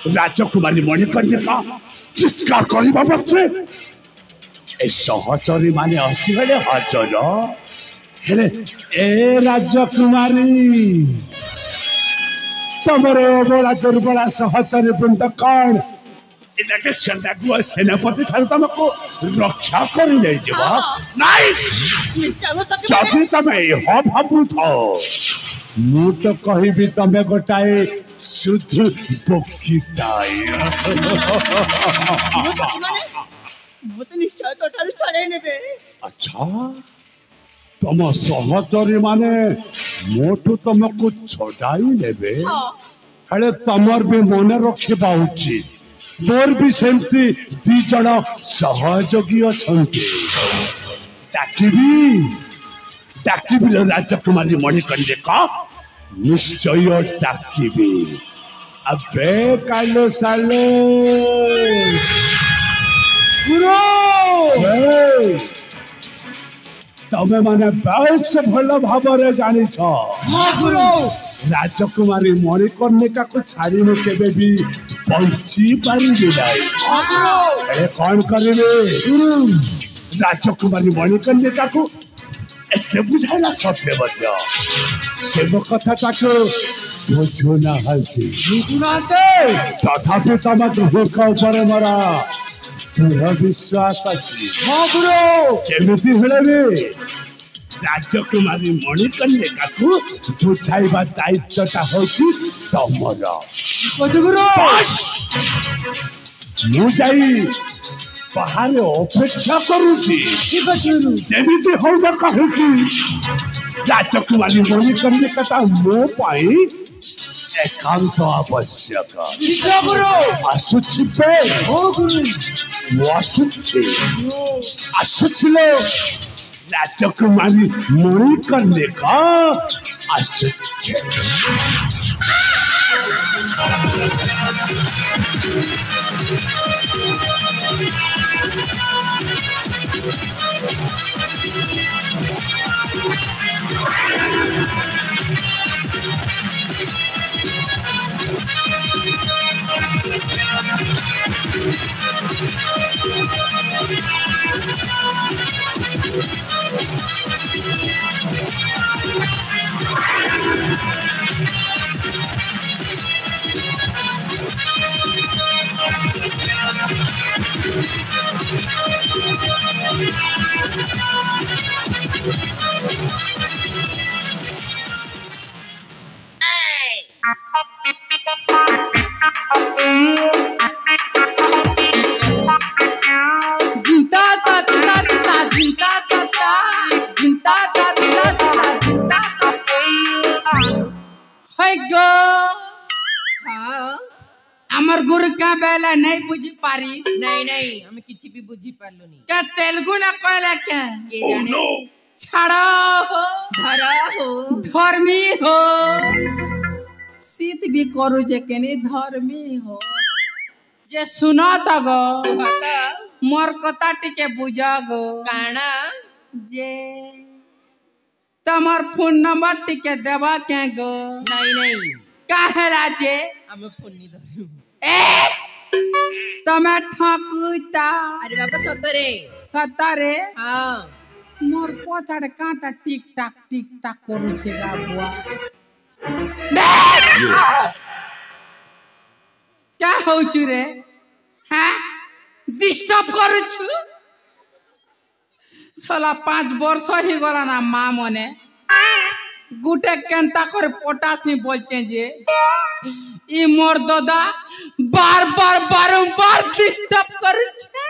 राजकुमारी मणिकर्णिका चित्कार करबा मात्रे ए सहचरी माने आसीगले हाजर हेले ए राजकुमारी तमरे बड़ा दुर्बला सहचरी वृंद कौन इनके सेनापति ठार तुमको रक्षा कर ले जीवा नाइस जदि तमे ह भाबु थाओ मु तो कहिबी तमे गोटाए शुद्ध बकिताय निश्चय तो छड़े नेबे अच्छा तुम सहचरी माने मोटू तुमको छड़ाई नेबे हेले तमर भी मन रखिबा उचित मोर भी सेमती दी जण सहयोगी अछंती डाकिबी राजकुमारी मणिकर्णिका निश्चय डाकिबी अबे कालो सालो गुरु तमे माने बहुत भल भाव जानी राजकुमारी मणिकर्णिका को छाड़ी में केबे भी बंची पारी नहीं कौन करेंगे राजकुमारी मणिकर्णिका को एते बुझाला सत्य बद्य से कथा बुझू ना तथापि तम दुख ऊपर मरा दृढ़ विश्वास अच्छी केमिति हेले राजकुमारी मणिकर्णिका को बुझाइबा दायित्वटा होची तमर मु जाई बाहर अपेक्षा करूची जेमिति होगा कहूकी राजकुमारी मणिकर्णिका मो पाई एकांत आवश्यक आसुछि पे आसुछि राजकुमारी मणिकर्णिका आसुछि हमर गुरु का बेला नहीं बुझी पारी नहीं हमें किछि भी बुझी पारलो नहीं क्या तेलुगु ना कहला क्या के जाने छड़ा हो धरा हो धर्मी हो शीत भी करू जे केने धर्मी हो जे सुना त गो हता मोर कथा टिके बुझा गो काना जे तमर फोन नंबर टिके देबा के गो नहीं काहेला जे हमें फोन नहीं धरू तमे ठकुता अरे बाबा सतरे हाँ मोर पछाड़े कांटा टिक टाक करू छे बुआ क्या हो छु रे हां डिस्टर्ब करू छु साला 5 वर्ष ही गला ना मां मने गुटे केंता कर पोटासी बोलचे जे ई मोर दादा बारंबार डिस्टर्ब करू छे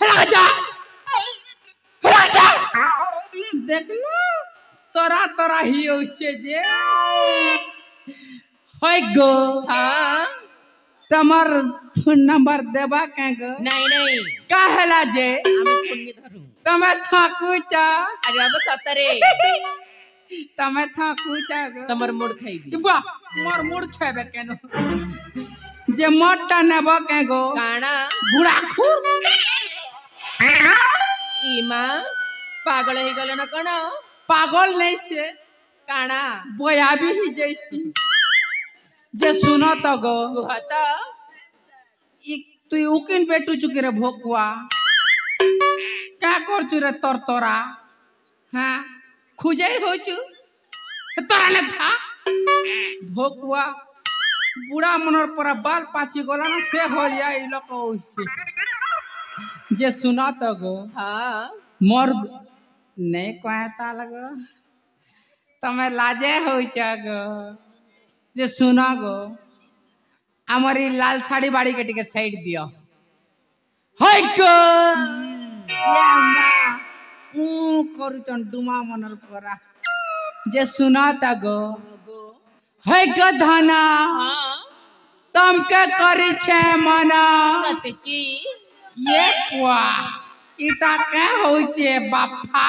राजा देख लो तोरा ही होइछे जे होय गो हाँ तमर फोन नंबर देबा के गो नहीं काहेला जे हमें फोन नहीं धरू तमे थकुचा अरे बाबा सतरे तमे थकुचा गो तमर मोड़ खाइबी बुआ मोर मुड़ छेबे केनो जे मोटा नेबो के गो काना गुड़ाखुर इमा पागल ही गले ना कण पागल नहीं से काना बोया भी ही जैसी जे सुनो तो गो हता तु उकिन बेटू चुकी रे भोकुआ क्या करचु रे तोर तोरा हाँ खुजे होचु तोरा ने था भोकुआ बुढ़ा मनर पर बाल पाची गला ना से हो जाए इ लोग ओइसे जे सुना तो गो हाँ मोर नहीं कहता लगो तमे लाजे होइछ गो जे सुना गो हमारी लाल साड़ी बाड़ी के टिके साइड दियो हाय गो करूचन डुमा मनर परा जे सुना ता गो हाय गो धना हाँ तुम के करी छे मना सत्य की ये पुआ इटा के होइछे बापा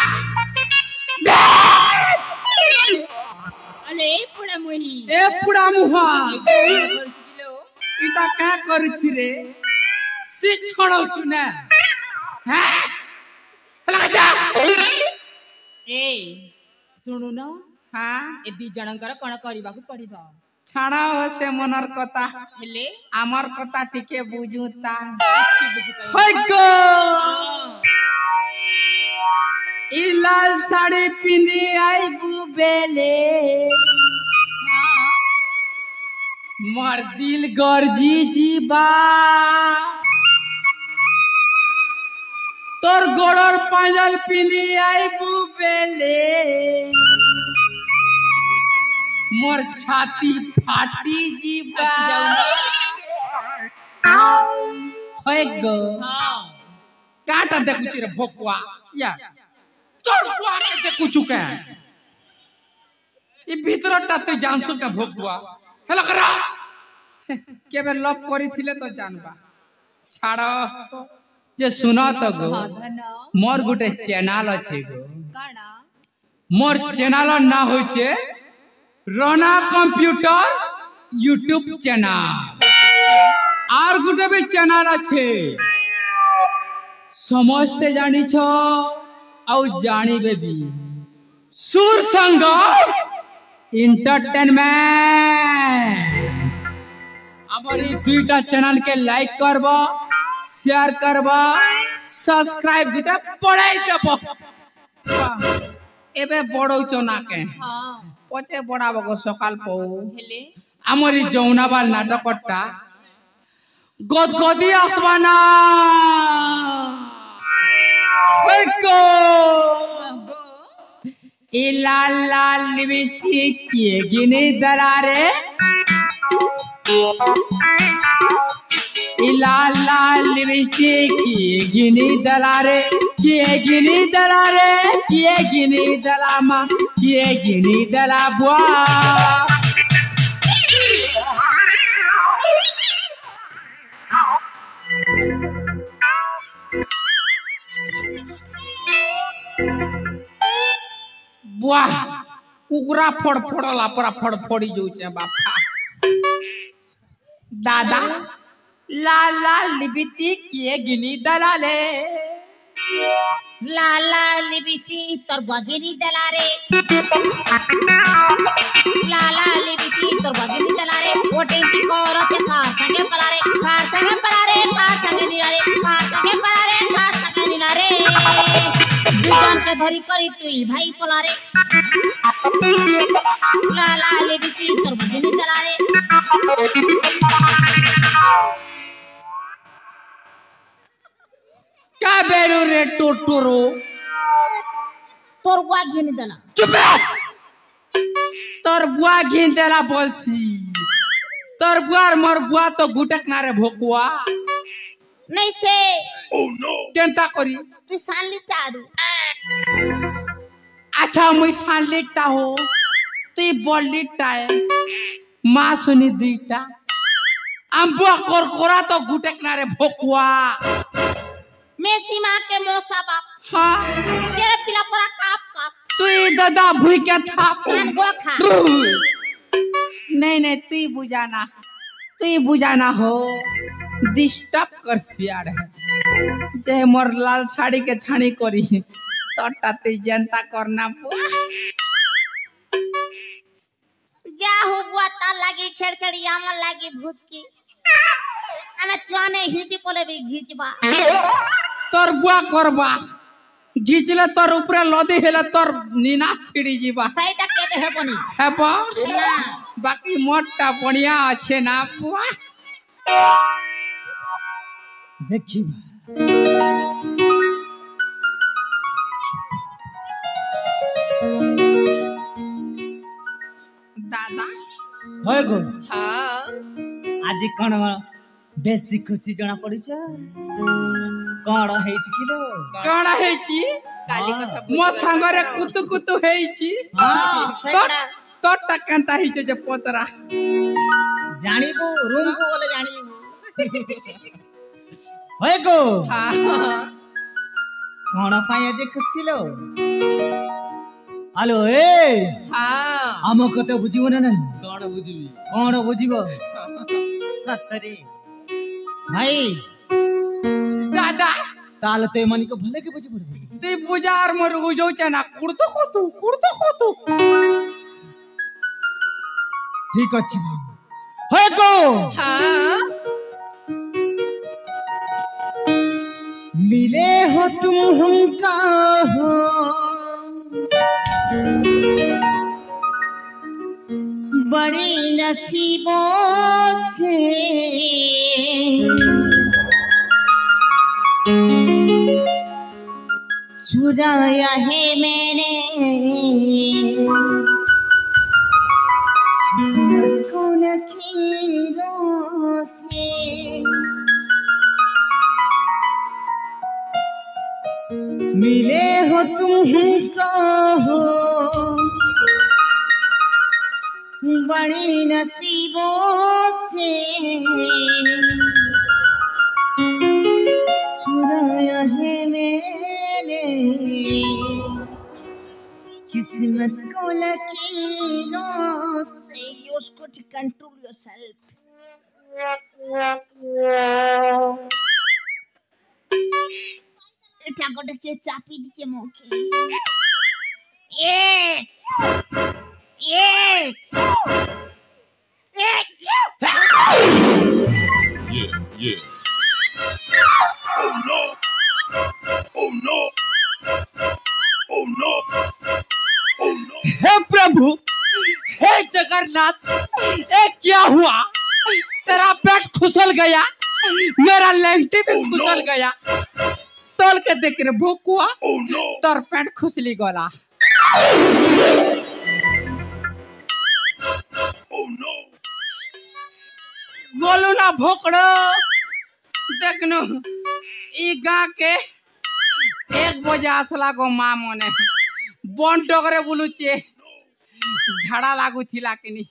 अरे पुड़ा मुही ए पुड़ा मुहा किलो इटा क्या करूछि रे सी छड़ौछु ना हैं लगा जा ए सुनु न हां ए दी जनकर कोन करिबाकू पड़िबा छाड़ा हो से मनर कथा हेले आमर कथा टिके बुझुता अच्छी बुझी पाई होय गो ई लाल साड़ी पिंदी आई बुबेले मोर दिल गर्जी जीबा तोर गोड़र पांजल पिंदी आई बुबेले मोर छाती फाटी जीबा होय गो हां काटा देखुची रे भोकुआ या तोर बुआ के देखुचु के ई भीतरटा तू जानसु के भोकुआ हेला करा केबे लव करी थिले तो जानबा छाड़ो जे सुना तो गो हां धना मोर गुटे चैनल अछि गो काना मोर चैनल ना होय छे रोना कंप्यूटर यूट्यूब चैनल और गुटे भी चैनल अच्छे समझते जानी छो और जानी बेबी सुर संगम एंटरटेनमेंट हमारी दुईटा चैनल के लाइक करबो शेयर करबो सब्सक्राइब गुटे पढ़ाई देबो एबे बड़ौ चना के हां पचे बड़ाबो गो सकाल पौ हेले हमारी जौनाबाल नाटकटा गदगदी आसमाना को गो ए लाल लाल लिपस्टिक के गिने दरारे ए लाल लाल लिपस्टिक के गिने दलारे के गिने दलारे के गिने दलामा के गिने दलाबुआ वाह कुकुरा फड़फड़ला पूरा फड़फड़ी जाऊचे बापा दादा लाल लाल लिपस्टिक के गिनी दलाले लाला लिबिसी तोर बगिनी दलारे लाला लिबिसी तोर बगिनी दलारे ओटे की कोरो से कार संगे पलारे कार संगे निरारे कार संगे पलारे कार संगे निरारे दुकान के धरी करी तुई भाई पलारे लाला लिबिसी तोर बगिनी दलारे क्या बेरू रे टोटोरो तोर बुआ घिनी दला चुप तोर बुआ घिन देला बोलसी तोर बुआ मोर बुआ तो गुटक ना रे भोकुआ नहीं से केंता करी तू साली चारू अच्छा मुई सानलेटा हो तू बॉलीटा है माँ सुनी दीटा अम्बुआ कोरकोरा तो गुटक ना रे भोकुआ मैं सीमा के मौसा बाप हाँ चेहरा पिला पूरा काप काप तू दादा भूई के था कान गो खा नहीं नहीं तू बुझाना हो डिस्टर्ब कर सियार है जे मोर लाल साड़ी के छानी करी तो ताते जनता करना जा हो बुआ ता लागी खेड़खेड़ी आमल लागी भुसकी ଆମେ ଛୁଆନେ ହିଟି ପଲେ ବି ଘିଚବା তোর বুয়া করবা ঘিচলে তোর উপরে লদি হেলে তোর নিনা ছিড়ি ଯିବା ସେଇଟା କେବେ ହେବନି ହେବ ନା বাকি মোটটা বড়িয়া আছে না বুয়া ଦେଖିବା দাদা হয় গো হ্যাঁ আজি কোন বেশি খুশি জনা পড়িছ কোন ହେଇଛି କି ଲୋ କଣ ହେଇଛି ମୋ ସାଙ୍ଗରେ କୁତୁ କୁତୁ ହେଇଛି ହଁ ସେଇଟା তোরটা কেনতা ହେଇছে যে পচরা ଜାଣିବୁ ରୁମ୍ କୁ ଗଲେ ଜାଣିବୁ হয় গো হ্যাঁ কোন ପାଇଁ ଆଜି ଖୁସି ଲୋ ଆଲୋ ଏ হ্যাঁ ଆମ କଥା ବୁଝିବ ନା ନାହିଁ କଣ ବୁଝିବି କଣ ବୁଝିବ ସତରେ ଭାଇ দাদা ତାହେଲେ ତ ଏମାନଙ୍କୁ ଭଲ କି ବୁଝି ପଡିବ তুই বুঝার মোর বুঝাউছে না কুড়তো কতু ঠিক ଅଛି ଭାଇ হয় গো হ্যাঁ मिले हो तुम हमका हो बड़े नसीबों से चुराया है मैंने कौन खीरों से मिले हो तुम हमका हो बड़े नसीबों से चुराया है मैंने किस्मत को लकीरों से उसको to control yourself এটা গোটাকে চাপি দিছে মুখে Yeah. Oh no! Oh no! Oh no! Oh no! हे प्रभु हे जगन्नाथ ये क्या हुआ तेरा पेट खुसल गया मेरा लेंटी भी खुसल गया तोल के देख रे भूख हुआ Oh no! तोर पेट खुसली गला Oh no! गोलू ना भोकड़ो देखनो ई गा के 1 बजे आसला गो माँ मने बन डगरे बुलुचे झाड़ा लागू थिला किनी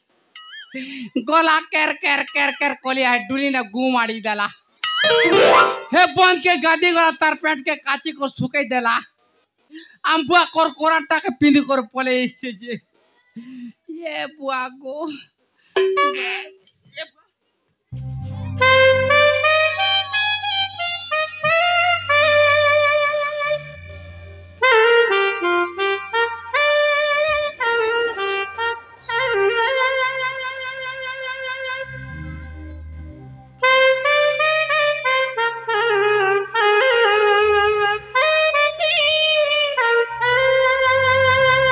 गला केर केर केर केर कोलिया है डुली ने गू मारी देला हे बंद के गादी गला तार पेट के काची को सुके देला आम बुआ कोर कोराटा के पिंदी कर पले इससे जे ये बुआ को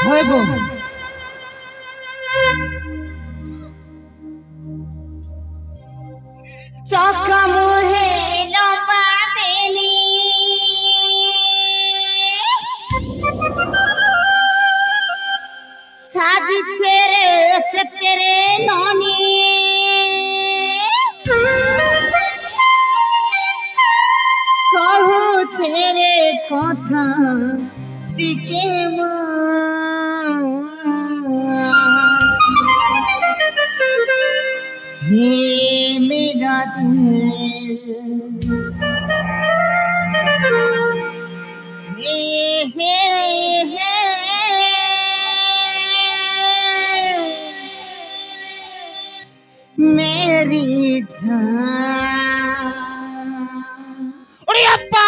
হয় গো চকা মোহে লম্বা বেনি সাজিছে রে তেরে ননি কহুছে রে কথা টিকে মা हे मेरा दिल हे मेरी जान ओरे अप्पा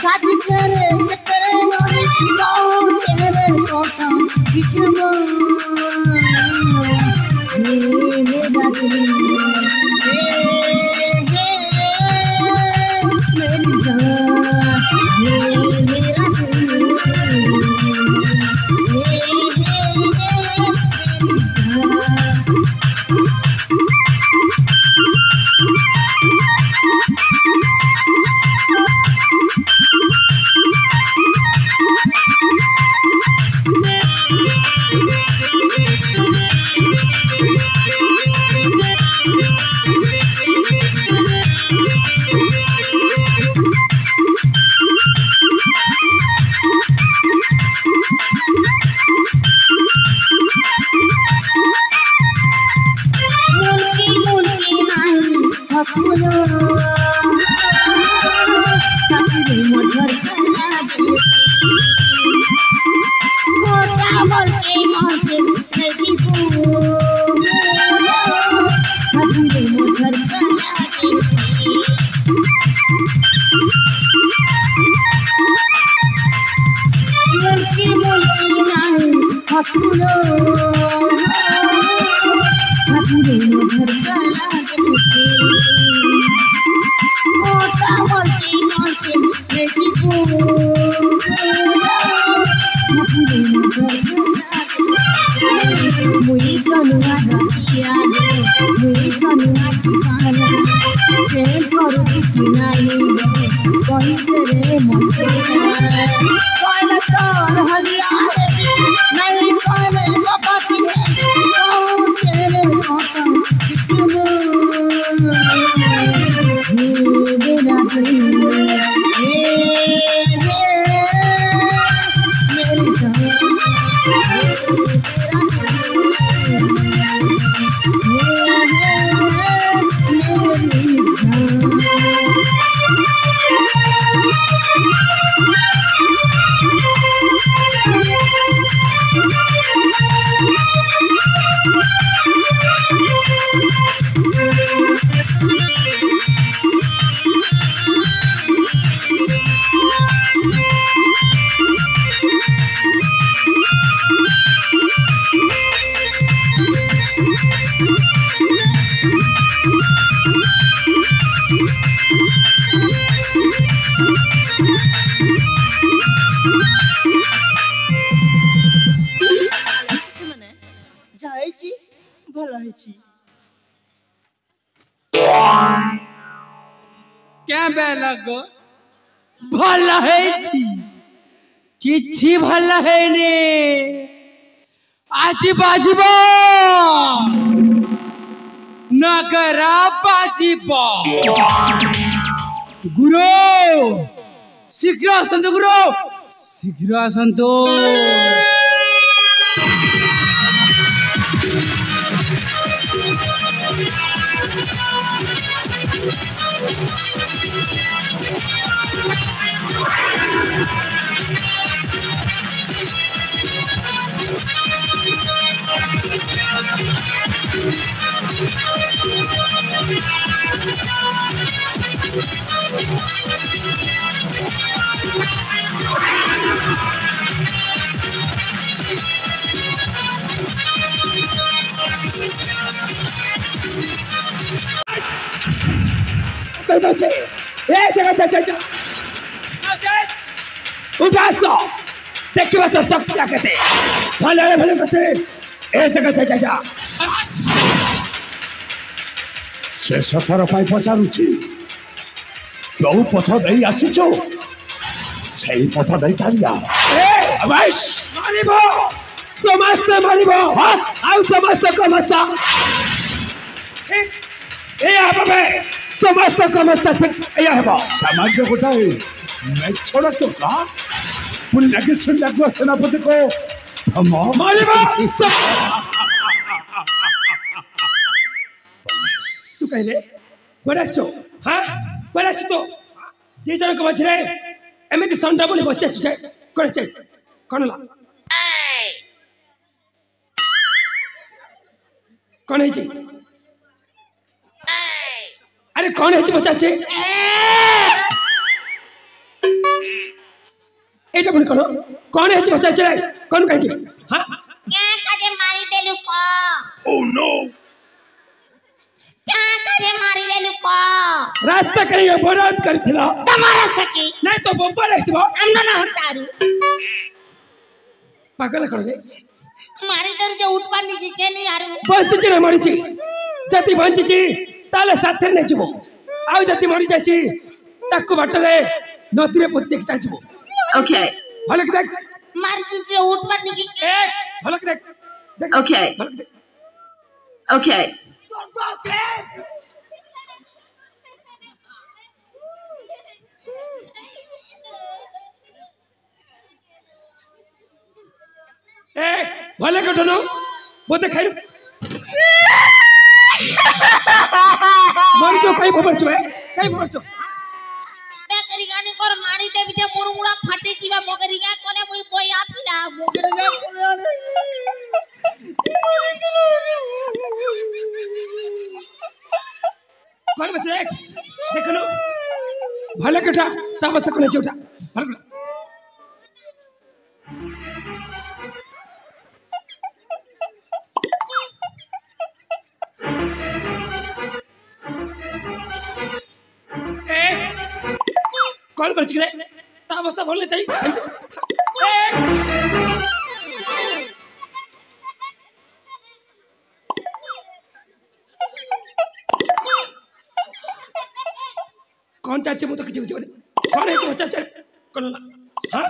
साथी तेरे मोरे गाँव तेरे कोटा जितना मेरा दिल मेरी जान मेरा दिल क्या बेला गो भला है किछि भला है ने आज बाजबो नगरा बाजिबो गुरु शीघ्र आसंतु गुरु शीघ्र आसंतु देखिए तो सब क्या कहते भले भले कहते ए जगह जा शेष थर पाई पचारुची जो पथ दे आसीच से पथ दे चलिया मानिबो समस्त मानिबो आउ समस्त कमस्ता ए आबे समस्त कमस्ता ए हेबो समाज गोटाए मैं छोड़ तो का पुण्य के सुंदर सेनापति को थमो मानिबो तू कहले बड़ास्तो हां बड़ास्तो दे जन को मझरे एमिति संडा बोली बसि आछ जाय करे जाय कोनला कौन है जी अरे कौन है जी बता चे এইটা মনে করো কোন হচ্ছে বাচ্চা চলে কোন কাকে হ্যাঁ क्या काजे मारी देलु को Oh no! क्या काजे मारी देलु को रास्ता कहीं अवरोध करथिला तुम्हारा सकी नहीं तो बब्बर रहथिबो अन्ना ना हटारू पागल कर रे मारी दर जो उठ पानी की के नहीं यारू बंचिची रे मरिची जति बंचिची ताले साथे नै जिवो आउ जति मरि जाची ताकू बाटले नदीरे पोती देख जाचिबो Okay. भलक देख मारी दर जो उठ पानी की के ए भलक देख देख Okay. भलक देख Okay. ए भले कटनो बोते खाइ मरिचो काई भमरचो है काई भमरचो करी गानी कर मारी दे बिते मुड़मुड़ा फाटे जीवा मगरी गा कोने मुई बोई आपिला मगरी गा कोन बचे देखनो भले कटा ताबस कोने चोटा भले कौन कर चिरे ता अवस्था बोलने चाहिए कौन चाचे मुझे किसी मुझे कौन है जो चाचे कौन ना हाँ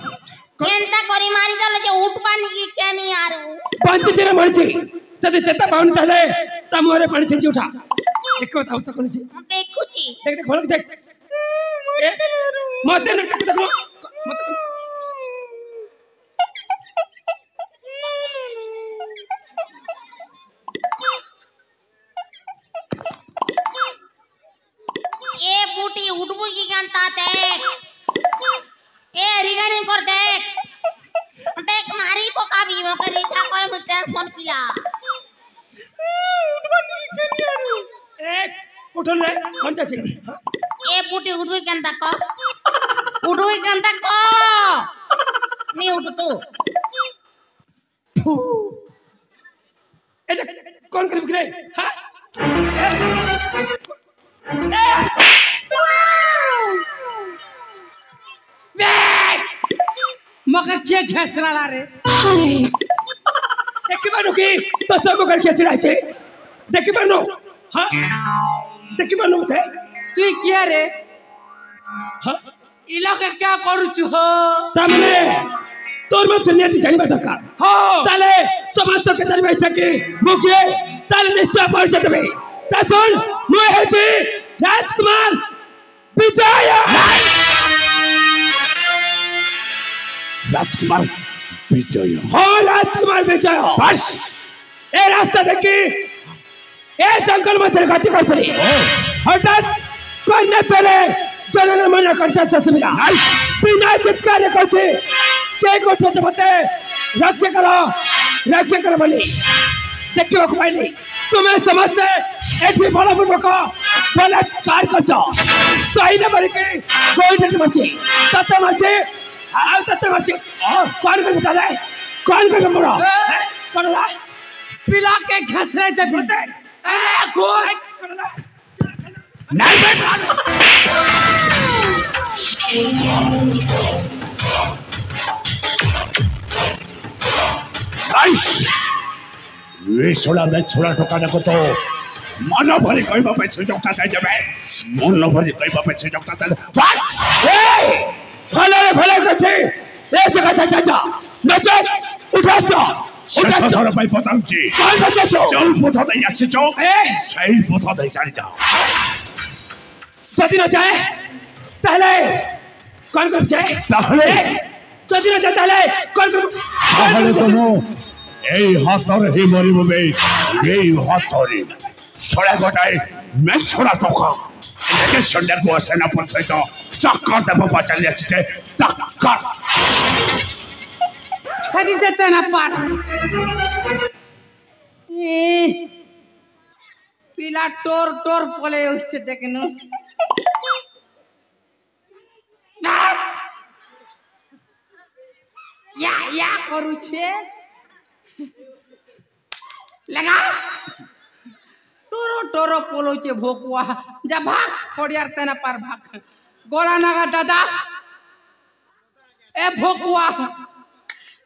केंता करी मारी दल जो उठ पानी की के नहीं यारू पांच चिरे मरची जब चेता बाउन तले तमोरे पानी छिंची उठा देखो ता अवस्था कौन ची देखुची देख देख भलक देख मत न टक देखो मत ए बूटी उठबू की गानता देख ए रिगानी कर देख देख मारी पोका भी मकरी सा कर मुझे सोन पिला उठ पानी की के नहीं यारू एक उठल रे कौन चाची ए बूटी उठबू गानता को उठबू गानता को नहीं उठ तू ए कौन कर बिखरे हां मका क्या घसराला रे देखि बानो की तो सब कर के चढ़ा छे देखि बानो हां देखि बानो मते तू क्या रे हां इलाका क्या करू छु हो तमने तोर में दुनियाती जानिबा दरकार हो ताले समस्त के जानिबा इच्छा के मुखिए ताले निश्चय पहुंच देबे ता सुन मैं हेची राजकुमार विजय राजकुमार विजय हाँ राजकुमार विजय बस ए रास्ता देखी ए जंगल में तेरे गति करते हठात करने पहले जनन मन कंठ से मिला बिना चित्कार करछे के कोठे जबते रक्षा करो बोली देखियो को पाइली तुम्हें समझते एठी बड़ा बुड़को बोले कार करछो सही न बड़ी के कोई नहीं बची तते बची आओ तते बची कौन कर बताले कौन कर मोड़ा कौन ला पिला के घसरे दे बोलते अरे कौन नहीं बैठ ये छोड़ा मैं छोड़ा ठोकाने को तो मन भरी कई बापे से जोता दे जबे मन भरी कई बापे से जोता दे भले कछे ए जगह से चाचा नचे उठा तो उठा धर पाई पताउची कौन बचे छो चल पोथा दे आसी छो सही पोथा दे चली जा जदी न जाए पहले कौन कर जाए তাহলে जदी न जाए पहले कौन कर তাহলে কোনো এই হাতরে হি মরিব বে এই হাতরে ছড়া গটায় মে ছড়া তোকা একে সন্ধ্যা গো সেনা পছয় তো টাকা দেব বাঁচালি আছে টাকা खरीद देते ना पार पिला टोर टोर पले उससे देखनो या करू छे लगा टोरो टोरो पोलो छे भोकुआ जा भाग खोड़ियार तेना पार भाग गोला नागा दादा ए भोकुआ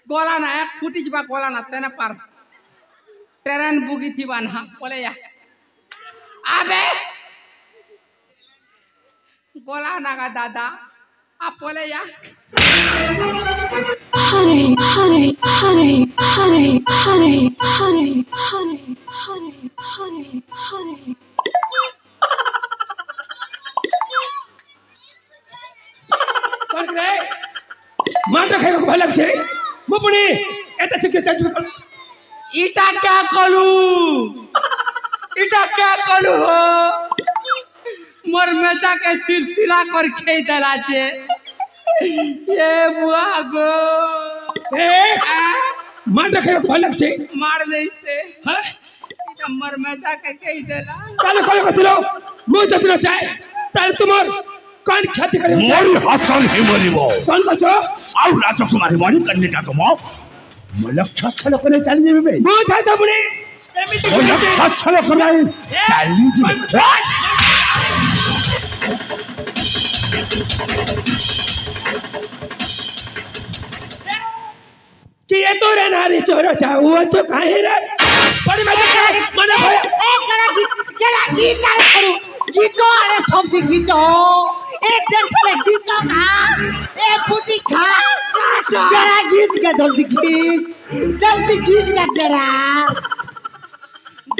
गोला ना एक फुटी जबा गोला ना तेना पार ट्रेन बुगी थी बाना बोले या अबे गोला नागा दादा आप बोले या honey, honey, honey, honey, honey, honey, honey, honey, honey, honey. कौन करे माटा खाइबा को भल लागछे म पनि एता सिके चाचु कर इटा क्या कलू हो मोर मेचा के सिलसिला कर खे दला छे ये बुआ गो ए माटा खाइबा को भल लागछे मार दे से ह इटा मोर मेचा के कहि देला ताले कोले कतिलो मु जतिलो चाहे ताले तुमर कौन ख्याति करे मोरी हातल हिमरिबो कौन कछो आउ राजकुमारी मणि कन्या को म लक्ष्य छल कोने चली जेबे बे मु थाय त पुनी एमिति ओ लक्ष्य छल कोने चली जेबे कि ये तो रे नारी चोरो चाहू तो काहे रे बड़ी मने भया ए गड़ा गीत आरे करू गीतो आरे शब्द गीतो ए टेंशन गीतो ना ए फुटी खा गड़ा गीत का जल्दी गीत का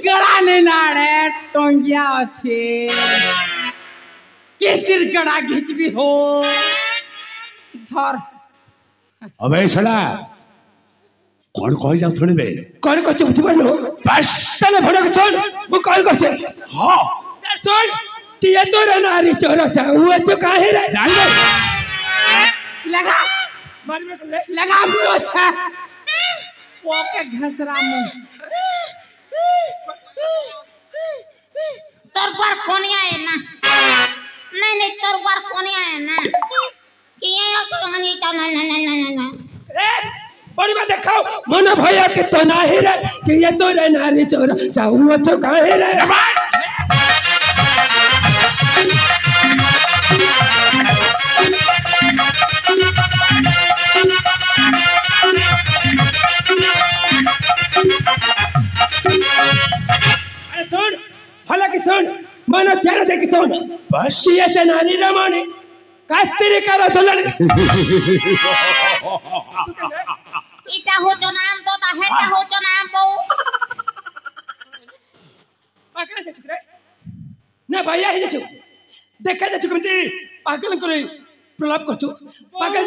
गड़ा ने नाड़े टोंगिया अच्छे के तिर गड़ा घिच भी हो धर अबे साला कौन कह जा थोड़ी बे कौन को चुप बनो बस तले भड़क छोड़ वो कौन को छे हां सुन कि ये तो रे नारी चोरो चाहू तो काहे रे जान दे लगा मार में कर ले लगा बुलो छे पोके घसरा मुंह तोर पर कोनिया है ना नहीं तोर पर कोनिया है ना कि ये तो हनी तो ना ए बड़ी बात देखाओ मन भैया के तो नाही रे कि ये तो रे नारी चोरो चाहू तो काहे रे अरे सुन भला की सुन मन ध्यान दे की सुन बस कि ऐसे नारी रमाने कास्तेरी करो दुल्हन इटा हो जो नाम तो ता है हो जो नाम बो पागल से चुक रे ना भैया ही चुक देखा जा चुक मती पागल करे प्रलाप कर चुक पागल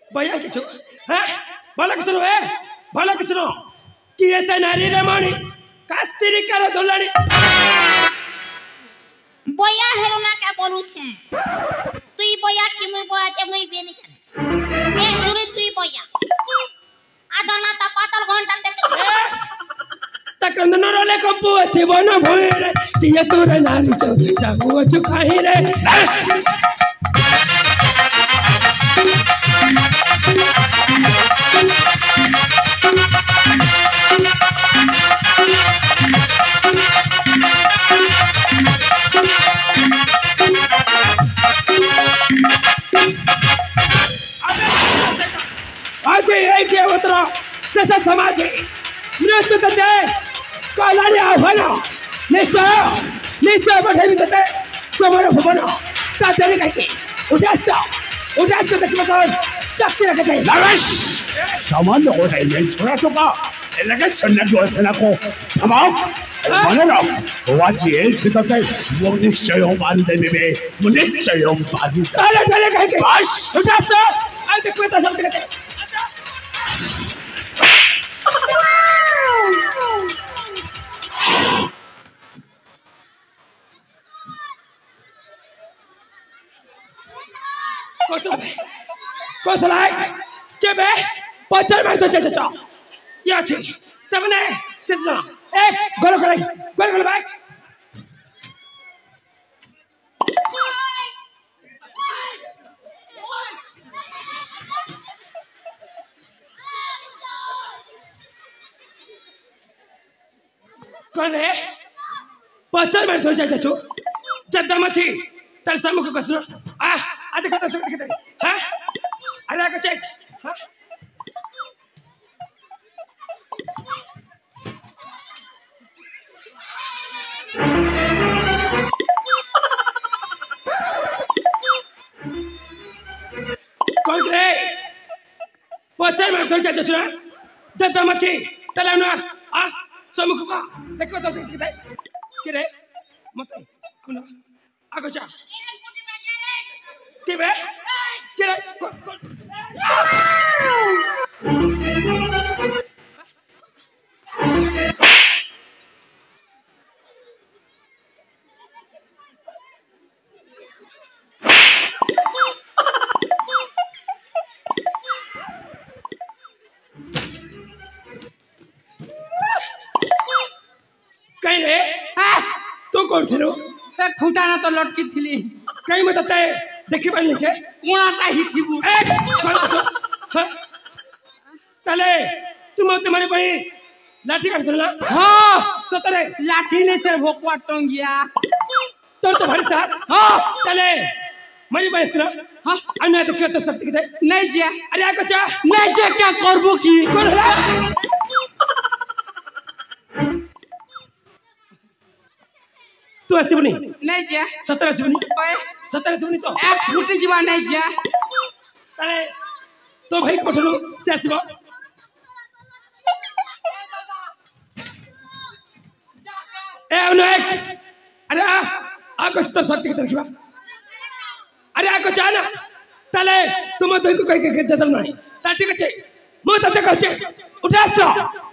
भैया ही चुक हैं भला की सुनो भला की सुनो कि ऐसे नारी रमानी कास्तेरी करो दुल्हन बोया हेरो ना क्या बोलू छे तुई बोया कि मुई बोया जे मुई बेनी करे ए जुरी तुई बोया आधा ना ता पातल घंटा देते तकंद न रोले कपू अच्छे बना भोए रे ये तो रे नारी चो जागो चुका ही रे आज एक ये उतरा जैसा समाधि मृत्यु तते कालाने आह्वान निश्चय बढ़े भी तते चमर भवन तातरी कहे उदास्त तक मकान शक्ति रखते लवेश सामान्य हो है ये छोरा तो का लगे सन्ना जो सेना को तमाम माने रो वो जेल से तते वो निश्चय हो मान दे में निश्चय हो बाजी ताले कहे के बस उदास्त आज तक में सब कहते कोसलाय के बे पचर में तो चचा या छी तबने से सुना एक गोल भाई कौन रे पचार मार थोड़ी जाए चाचू जद्दा मची तार सामू को कसनो आ देखा तो देखते हां अरे आगे चल हां कौन रे पचार मार थोड़ी जाए चाचू जद्दा मची तार ना सामू को देखा तो देखते किरे मत कुना आगे जा किबे किरे कहीं रे तू कौन थिलो खुटाना तो लटकी थिली कहीं मत ते देखि पानी छे कोणाटा ही थिबु तले तुम तुम्हारे भाई लाठी काट देला हां सतरे लाठी ने से भोकवा टंगिया तोर तो भारी साहस हां तले मरी भाई सुना हां अन्ना तो क्या तो शक्ति के नहीं जे अरे आ कचा नहीं जे क्या करबो की कौन है तू ऐसे बनी नहीं जे 17 से बनी ओए 17 से बनी तो एक फुट जीवा नहीं जे अरे तो भाई पठलो से आसीबो ए अनेक अरे आ कुछ तो शक्ति के देखिबा अरे आ कुछ आना तले तुम तो को कह के जदल नहीं ता ठीक है मो तते कहचे उठास तो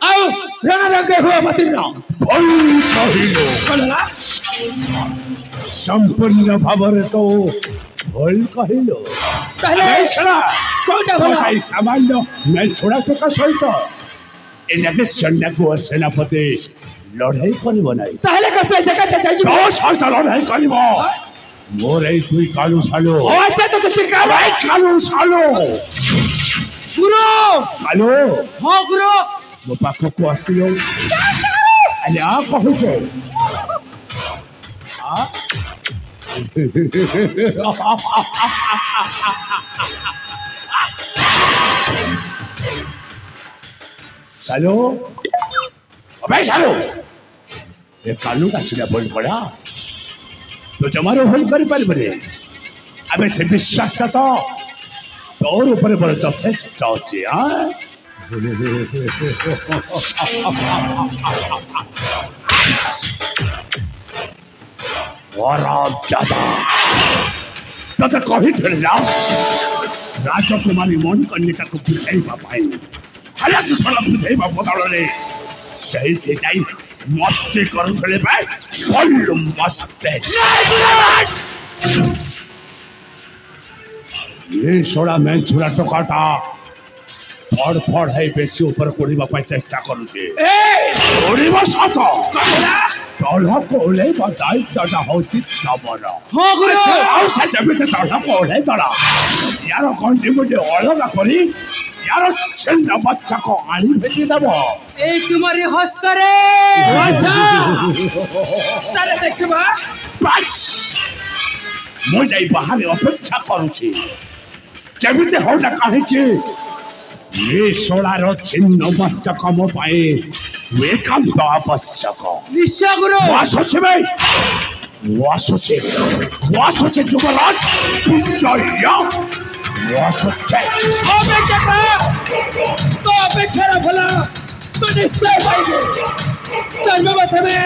आओ रंग रंग हो बतिना भल कहिलो कलला संपूर्ण भाବରେ तो भल कहिलो पहले छड़ा कोटा तो भला काई सामान्य मैं छोड़ा तो का सहित एनाके सैन्यको सेनापति लड़ाई करब नहीं पहले करते जगह से चाहिए तो सहित लड़ाई करब मोर এই তুই কালু সালো ओ अच्छा तो चिका ভাই কালু সালো गुरु কালু हां गुरु ମୋ ପାଖକୁ ଆସିଲ ଆରେ ଆ କହୁଛ सालो अबे सालो ये कालू का सिला बोल पड़ा तो जमारो होल करी परिबरे अबे से विश्वास तो तोर ऊपर बड़ यथेष्ट अछि हां ज्यादा तो कही ना राजकुमारी मन कन्या को बुझाइबा पाए हला सुसला बुझाइबा बदଳରେ सही से जाई मस्ती करूले भाई फल मस्ते ये सोड़ा मैं छुरा टकाटा फड़ फड़ है बेसी ऊपर कोड़ीबा पाई चेष्टा करूचे ए कोड़ीबा साथ कला तोला कोले बताई तडा होती तमरा हां गुरु आओ सच में तोला कोले तडा यार कोंटी मुझे अलगा करी यार छंदा बच्चा को आनी भेजी दबो ए तुम्हारी हस्त रे अच्छा साले देखबा बस मो जाई बाहर अपेक्षा करूची जेमिते होडा काहे के ये सोलार छिन्न मस्तक मो पाए वे काम तो आवश्यक निश्चय गुरु वासोचे भाई वासोचे जुगराज जय वासोचे अबे चक्रा तो अबे खरा भला तो निश्चय पाएंगे सर्वमत में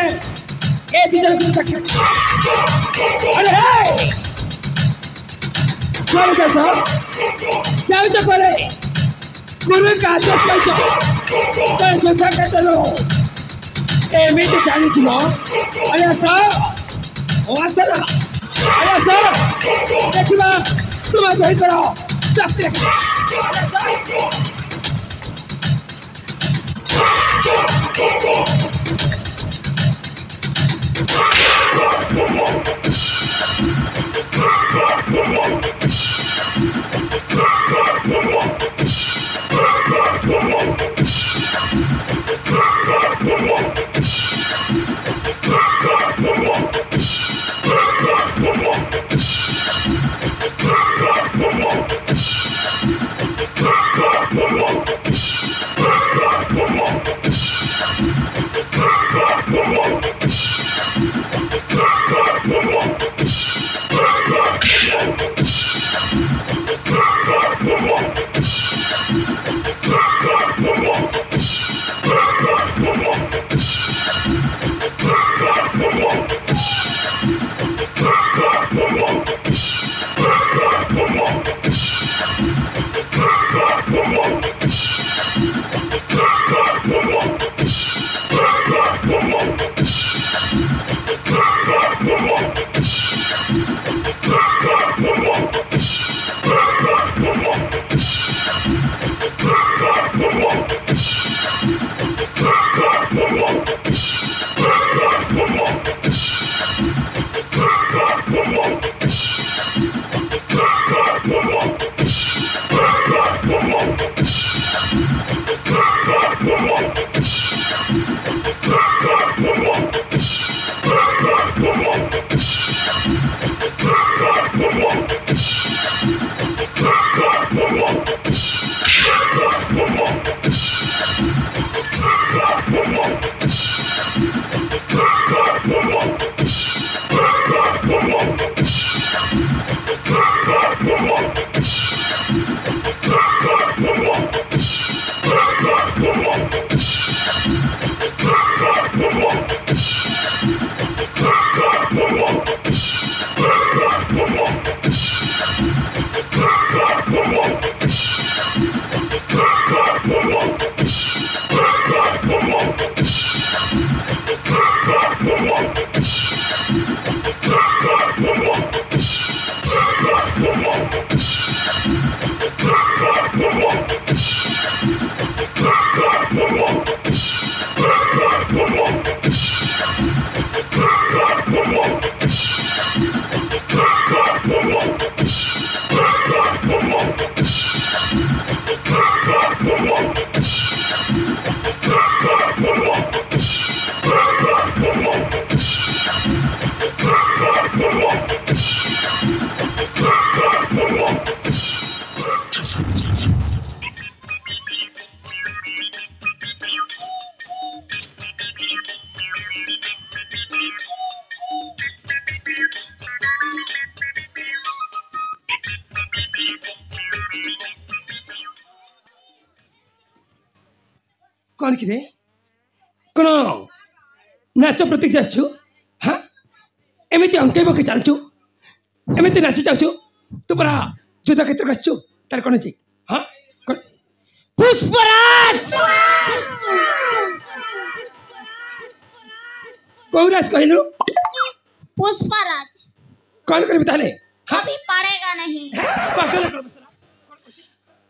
ए बीजन को तक अरे हे चल जाओ तो करे गुरु का आदेश ले जाओ तो झूठा कहते लो ए मीट जानी छी मो अरे सर ओ सर अरे सर देखिबा तुम धोई करो सख्त अरे सर कौन कि रे कौन नाच प्रति जाचु हाँ एमती अंके बके चलचु एमती नाची जाचु तू परा युद्ध क्षेत्र गचु तार कौन अछि हाँ पुष्पराज कौराज कहलु पुष्पराज कौन कर बताले अभी पड़ेगा नहीं पागल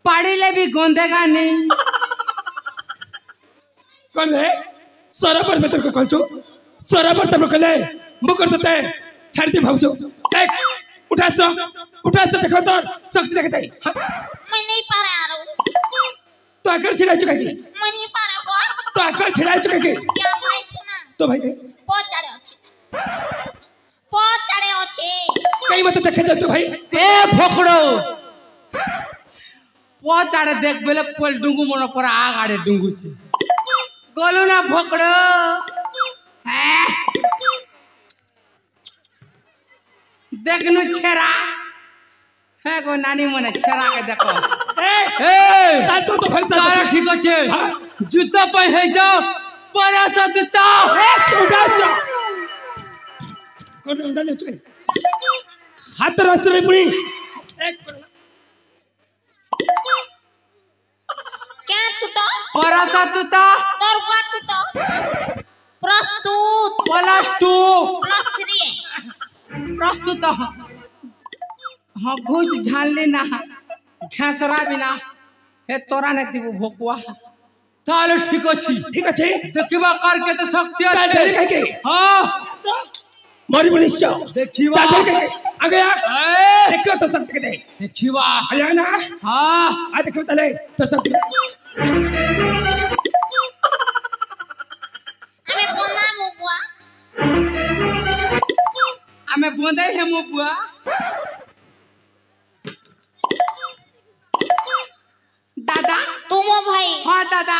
पढ़े भी गोंदेगा नहीं कौन है सरोवर में तेरे को कहचो सरोवर तब कहले मुकर देते छाड़ दे भावजो एक उठा तो देखो तो शक्ति देखते मैं नहीं पा रहा हूँ तो आकर छिड़ा चुका की मैं नहीं पा रहा हूँ तो आकर छिड़ा चुका की क्या भाई सुना तो भाई पहुंचाड़े अच्छे कई मत देखे जाओ तो भाई ए फोकड़ो पचाड़े देख बेले पोल डुंगू मन पर आग आड़े डुंगू छी गोलू ना फोकड़ो देखनु छेरा है गो नानी मने छेरा के देखो ए तार तो भाई सारा ठीक আছে जूता पे है जाओ परासा जूता उठा कौन उठा ले चुके हाथ रास्ते में पुणी एक क्या तू तो परासा जूता तोर बात तू तो प्रस्तुत प्लस2 प्रस्तुत प्रस्तुत हाँ घुस झाल लेना घासरा बिना हे तोरा ने दिबो भोकुआ ताले ठीक अछि देखिबा करके तो शक्ति ताले अछि के हां मरी मनुष्य देखिबा ताले के आगे आ देखो तो शक्ति के दे देखिबा आया ना हां आ देखो ताले तो शक्ति हमें बोला मुबुआ हमें बोंदे है मुबुआ दादा तुम हो भाई हाँ दादा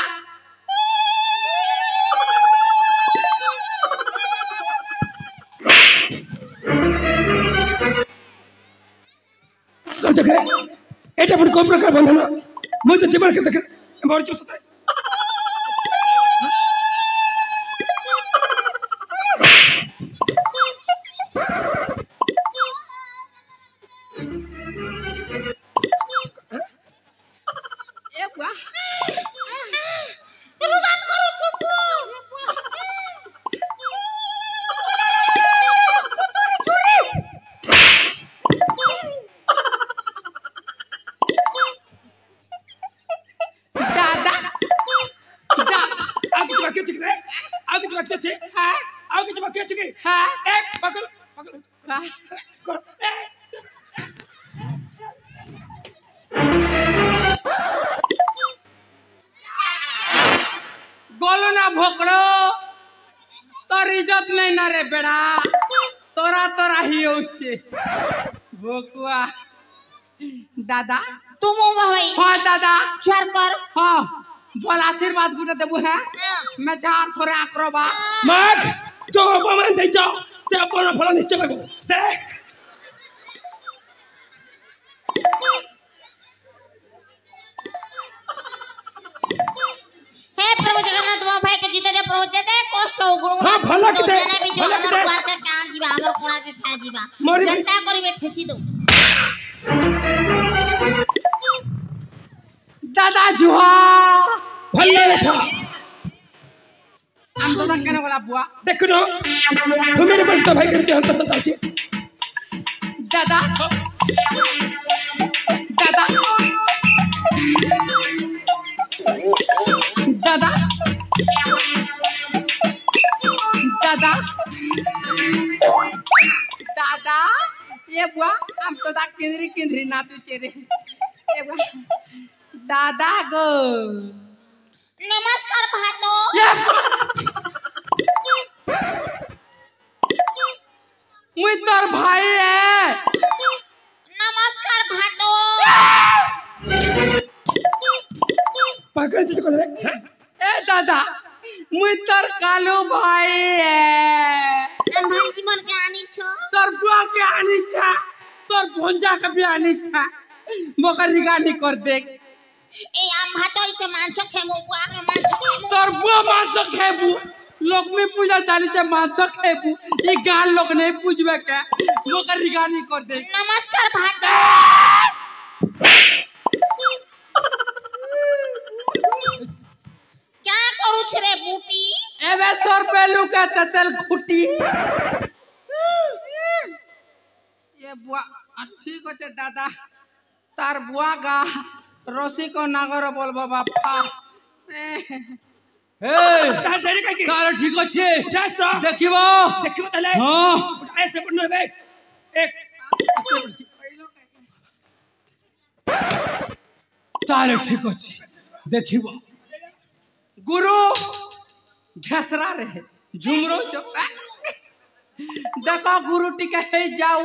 এটা পুরো কোন প্রকার বন্ধন মই তো জীবন কে দেখে বড় চুপ সতাই गोलू ना भोकड़ो तोर इज्जत नहीं ना रे बेड़ा तोरा तोरा ही होछे भोकुआ दादा तुम हो भाई हाँ दादा चर कर हाँ बोल आशीर्वाद गुटे देबू है मैं झार थोड़े आक्रोबा माग जो अपमान दे जाओ से अपन फल निश्चय पाबो देख हे प्रभु जगन्नाथ बाबा भाई के जीते दे प्रभु दे दे कष्ट हो गुण हां भला के दे भला के दे द्वार का कान जीवा हमर कोणा के खा जीवा जनता करिवे ठेसी दो दादा जुहा भल्ला था हम तो केने वाला बुआ देखनो तू मेरे बलता भाई करके हम तो सता छे दादा दादा दादा दादा दादा ये बुआ हम तो दा केंद्री केंद्री नाचू चेरे ये बुआ दादा गो नमस्कार भातो मुई तोर भाई है नमस्कार भातो पागल जी को रे ए दादा मुई तोर कालू भाई है हम भाई मन के आनी छो तोर बुआ के आनी छा तोर भंजा के भी आनी छा मोकर रिगानी कर दे ए आम भातो इसे मांछो खेमो बुआ के मांछो खेमो তোর বুয়া মাংস খেবু লক্ষ্মী পূজা চালিছে মাংস খেবু এই গান লোক নেই বুঝবে কে লোক রিগানি কর দে नमस्कार भाजा क्या करू छे रे बूटी एबे 100 रुपए लुका तेल खुटी ये बुआ ठीक होचे दादा तार बुआ गा रसी को नागर बोलबा बापा तार डरे का तार ठीक होचे जास्त देखिबो तले हां ऐसे पड़नो बे एक तार ठीक होचे देखिबो गुरु घसरा रहे झुमरो चप देखो गुरु टिके हे जाऊ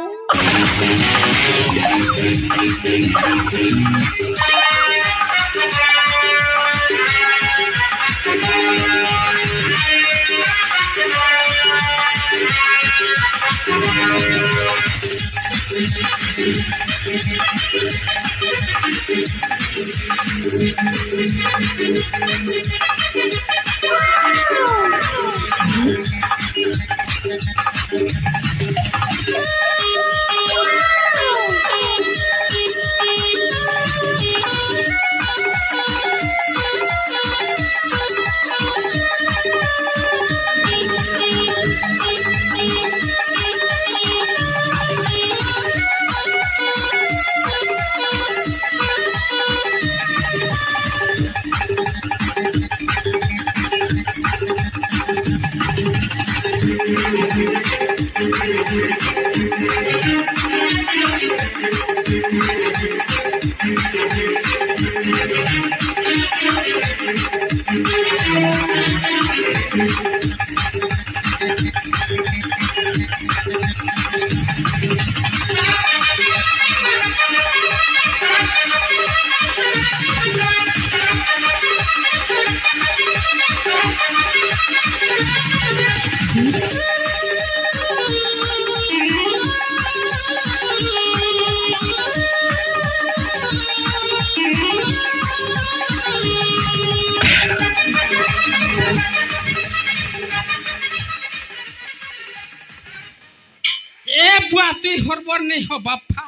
हरबर नहीं हो बापा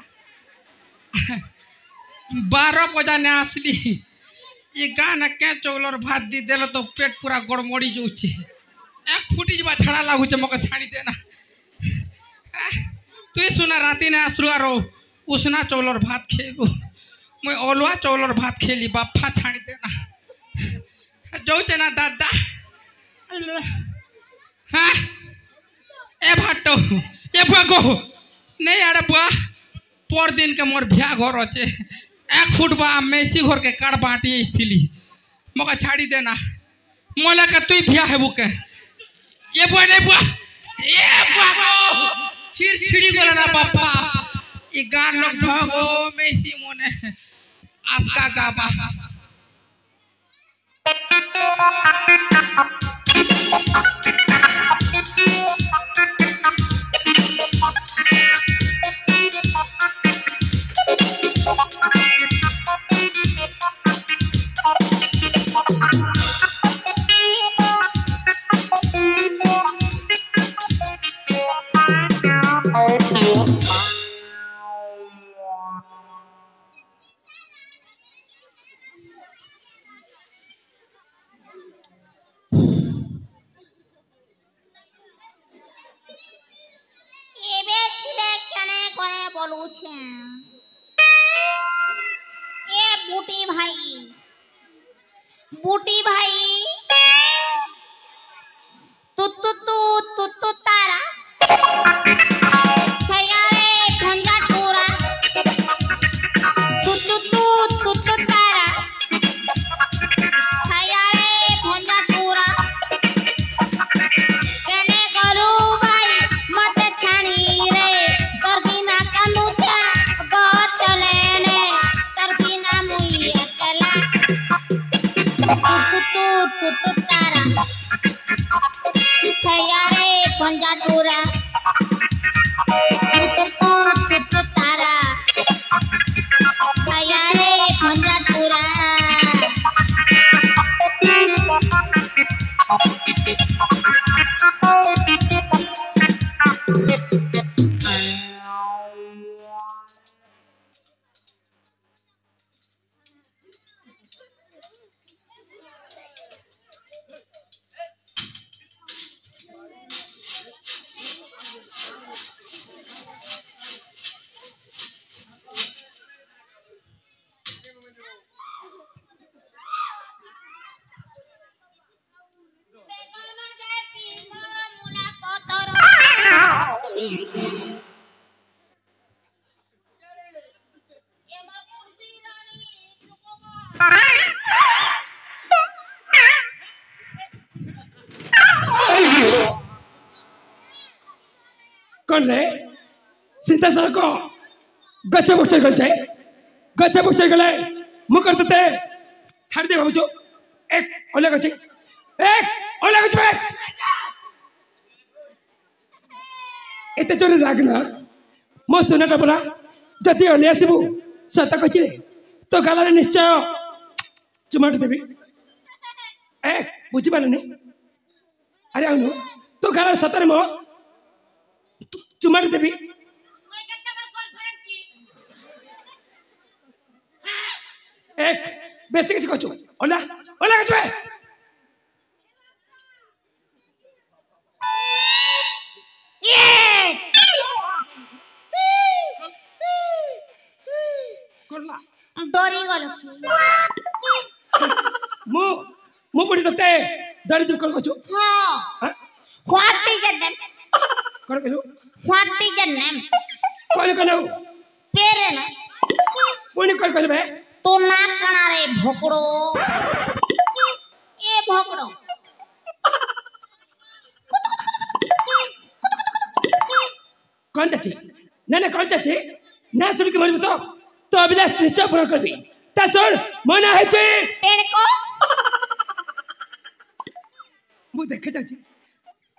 12 बजा ने आसली ये गाना क्या चौलर भात दी देलो तो पेट पूरा गड़मड़ी जाऊे एक फुटी जब छड़ा लगुचे मक छाड़ी देना तु सुना राती ने आसलु आरो उसना चौलर भात खेलु मैं अलुआ चौलर भात खेली बापा छाड़ी देना जाऊे ना दादा हाँ ए भाटो ए भागो नहीं आड़े बुआ पर दिन के मोर भ्या घर अच्छे 1 फुट बा मेसी घर के काट बाटी थी मका छाड़ी देना मोला का तु भ्या है बुके ये बुआ नहीं बुआ ये बुआ छिड़ छिड़ी बोला ना पापा ये गान लोग भागो मेसी मोने आस्का गाबा बूटी भाई तू तारा खयारे भंगा टोरा तू तारा खयारे भंगा टोरा केने करू भाई मत छानी रे तोर बिना कानू क्या गो चले ने तोर बिना मुई अकेला तू तारा खयारे भंगा टोरा तू तारा खयारे भंगा टोरा एमा कुर्सी रानी चुकोबा कौन रे सीधा सड़क गच्चा बुच्चा गल जाए गच्चा बुच्चा गले मुकर तते छाड़ दे बाबूजो एक ओले गच्चे एते चोरी रागना मो सुनाटा बोला जति ओले आसीबू सत कचिले तो गालारे निश्चय चुमाट देबी ए बुझी पालनी अरे आउनु तो गालारे सतरे मो चुमाट देबी मैं कहता बार कॉन्फ्रेंस की एक बेसी किसी कछु ओला ओला कछु कोला डरी गल की मु मु पड़ी तते डरी जब कर कछु हां व्हाट इज योर नेम कर केलो व्हाट इज योर नेम कोन कनो पेरे ना कोनी कर करबे तो ना कणा रे भोकड़ो ए भोकड़ो कौन चाची ना कौन चाची ना सुन के मरबो तो अभिलाष निश्चय पूरा करबी ता सुन मना है छी टेड़को मु देखे चाची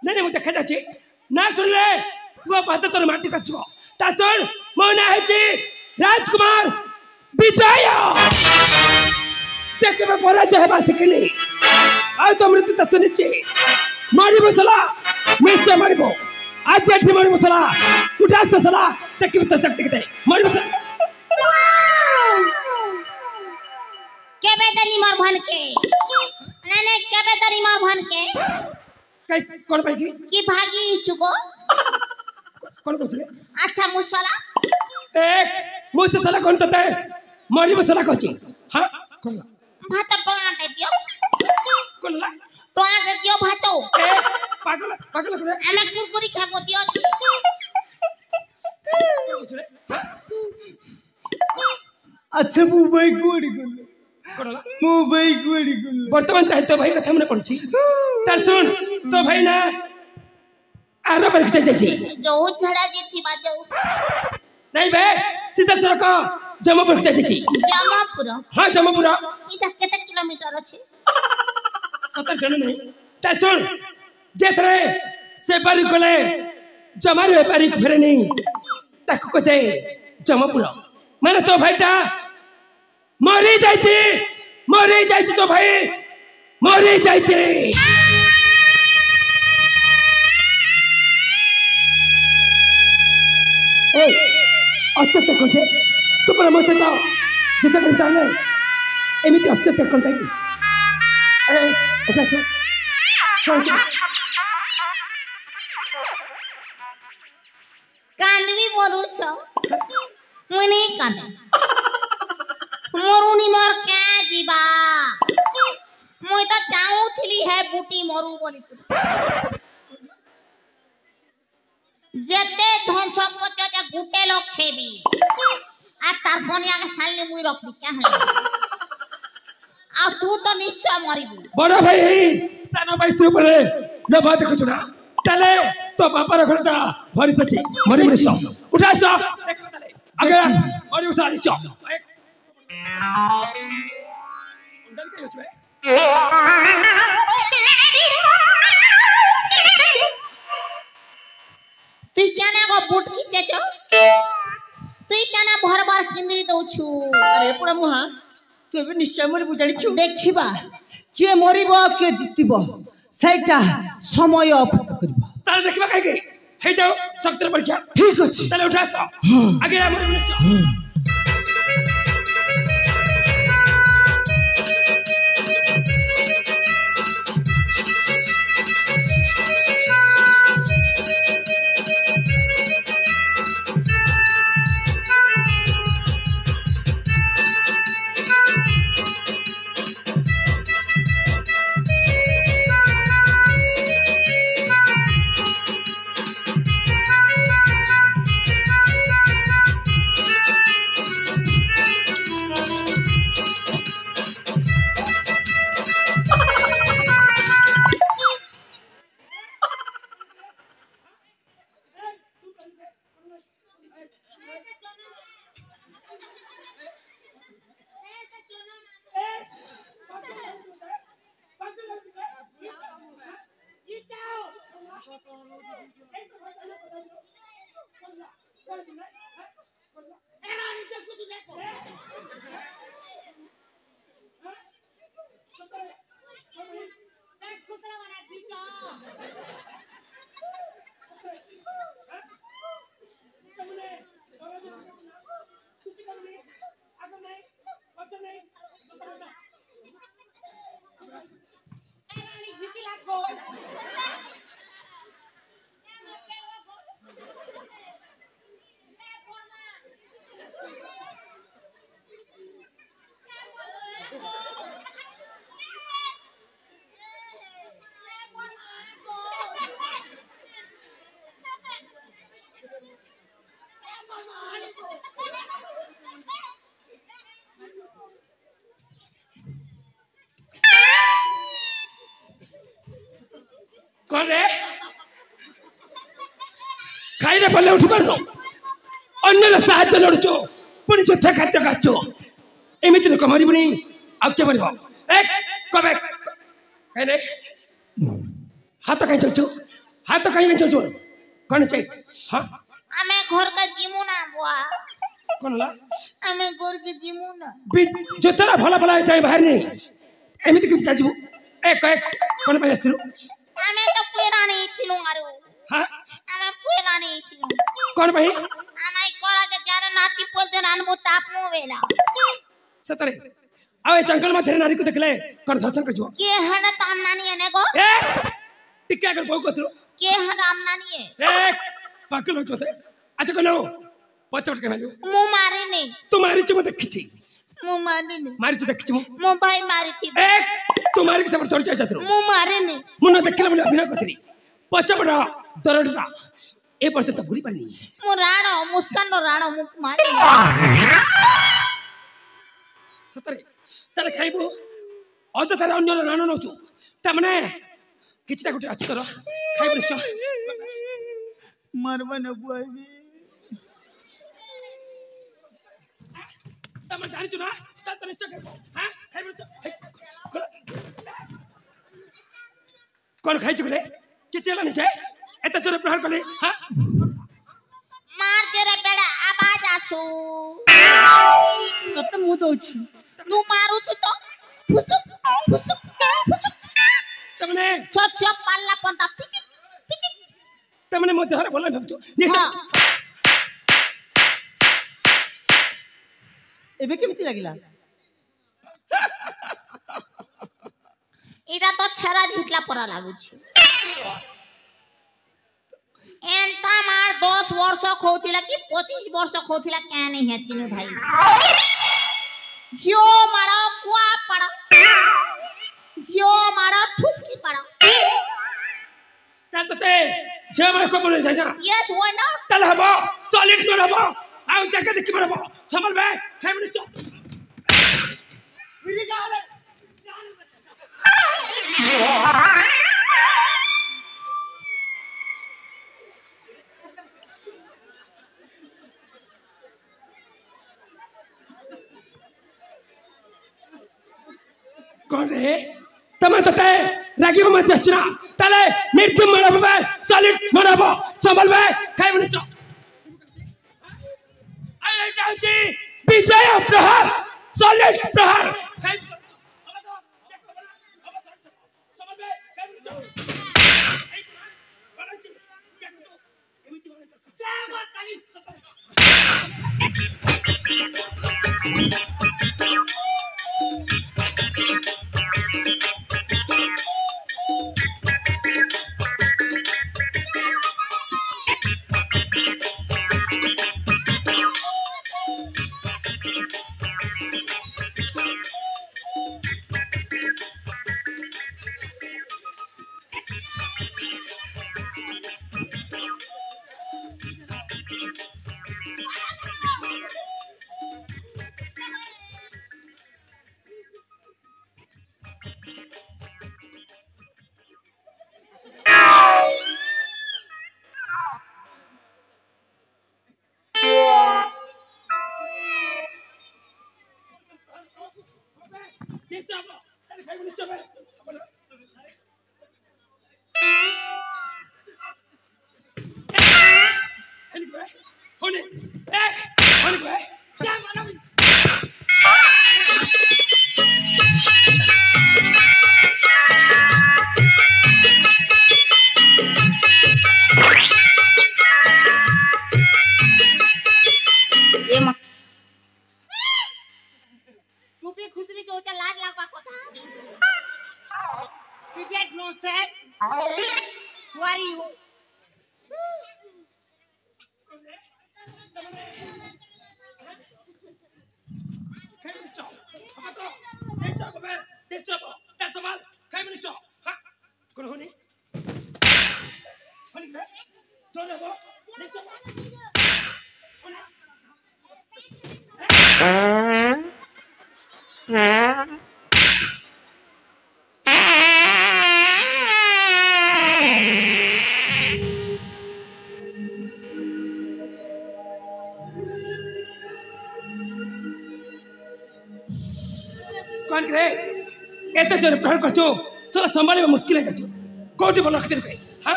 ना मु देखे चाची ना सुन रे तू बात तोर माटी कछबो ता सुन मना है छी राजकुमार विजय चेक में बोला चाहे बात के नहीं आ तो मृत्यु त सुनिश्चित मारी मसला निश्चय मारिबो आज एठी मारी मसला उठास मसला देखि तो शक्ति के मारी मसला केबे दनी मार भन के ने केबे दनी मार भन के कई कोन भाई की भागी चुको कोन कोचले अच्छा मुसला एक मुझसे सला कौन तते मारी मसला कोची हां कोन भात टोयाटे दियो कोन ला टोयाटे दियो भातो ए पागल पागल करे एमे कुरकुरी खाबो दियो कोचले अच्छा मुंबई कोड़ी गुल कोन ला मुंबई कोड़ी गुल वर्तमान ताहि तो भाई कथा मने पड़छि तार सुन तो भाई ना आरो परीक्षा जाई जो झड़ा जेथी बाजो नहीं बे सीधा सड़क जमापुर जाई जमापुर हां जमापुर इटा केते किलोमीटर अछि 17 जन नहीं ता सुन जेथरे से पारी कोले जमार व्यापारी फेरे नहीं ताको को जाए जमापुर माने तो भाईटा मरी जाई तो भाई मरी जाई ए अस्तित्व खोजे तू पर मसे तो जितना करता है एमिति अस्तित्व करता है ए अच्छा तो कांदवी बोलू छ मने कांद मरुनी मोर के जीवा मुई तो चाहूथिली है बूटी मरु बोली जेते धन संपत्ति के गुटे लोग खेबी आ तार बनिया के सालने मुई रखबी क्या है आ तू तो निश्चय मरिबू बड़ा भाई सानो भाई तू पर न बात कुछ ना तले तो पापा रखता भरी सच्ची मरी मरी सो उठा सो देख तले आगे मरी उसा निश्चय डर के होचवे तू क्या ना गो बूट खींचे छो तू क्या ना भर भर किंदरी दउ छु अरे पुरा मुहा तू एबे निश्चय मरि बुझाणी छु देखिबा के मरिब के जितिब सेटा समय अपेक्षा करिबा ताल देखबा काहे के हे जाओ शक्ति परीक्षा ठीक अछि तले उठा सो आगे मरी निश्चय कौन रे खाइले पल्ले उठी पारनो अन्य साहाय्य लड़ुचो पुणी युद्ध खाद्य खाचो एमिति लोक मरिबुनी आ के मरिबो एक कबे कहले हाथ कहीं चलचो हाथ कहीं चलचो कौन चाहिए हां हमें घर का जीमू ना बुआ कौन ला हमें घर के जीमू ना जो तेरा भला भला चाहिए बाहर नहीं एमिति किम साजिबु एक कौन पे आस्तिरो हमें तो पुरानी छिलू मारू हां हमें पुरानी छिलू कौन भाई हमें कोरा के जाने नाती पोलते नानबो तापमो वेला सतरे आवे जंगल में तेरे नारी को देखले कौन दर्शन कर जो के हन ताम नानी है नेगो ए टिक्का कर बहु कतरो के हन राम नानी है ए पागल हो जोते अच्छा कनो पचट के मेलू मु मारे नहीं तुम्हारी चुम देखिची मु मारे नहीं मारी चु देखिची मु भाई मारी थी ए तुम्हारी के सब तोड़ चाय चातरो मु मारे नहीं मुन्ना देखले बोले अभिनय करतरी पचपड़ा दरडरा ए पर्यंत भूली पानी मु राणो मुस्कान रो राणो मु मारे सतरे तारे खाइबो अजथारे अन्य राणो नचु ता माने किछटा गुटे अछि तोर खाइबो निश्चय मरबा न बुआबी ता मैं जानि छु ना ता तो निश्चय खाइबो हां खाइबो निश्चय कौन खाइ छु रे के चला नि छै एत जोरे प्रहार करले हां मार जरे बेड़ा आवाज आसु तत मु दउछि तू मारू छु तो फुसुक फुसुक फुसुक तमने छप छप पाल्ला पंता पिचिक पिचिक तमने मो देहर बोला भाबछु निश्चय एबे केमिति लागिला एटा तो छरा झिटला परा लागु छि एंता मार 10 वर्ष खोतिला कि 25 वर्ष खोतिला क्या नहीं है चिनु भाई जियो मारा कुआ पड़ा जियो मारा ठुसकी पड़ा तल तते जे मैं को बोले जा यस व्हाई नॉट तल हबो सॉलिड न हबो आ जगह देखि बरबो समल बे खाइबो निश्चय मेरी गाले कौन रे तमे तते रागी में मत चना तले मृत्यु मरबे सॉलिड मरबो संभल बे खाइबो निश्चय आय जाउची विजय प्रहार सॉलिड प्रहार खाइबो संभल बे खाइबो निश्चय होने होने बे क्या मालूम ये मा टोपी खुसरी जो चा लाज लागवा कोथा you get no sense who are you कौन करे एते जरे प्रहर करछो साला संभाले में मुश्किल है जाछो कोठी बोल रखते रे हां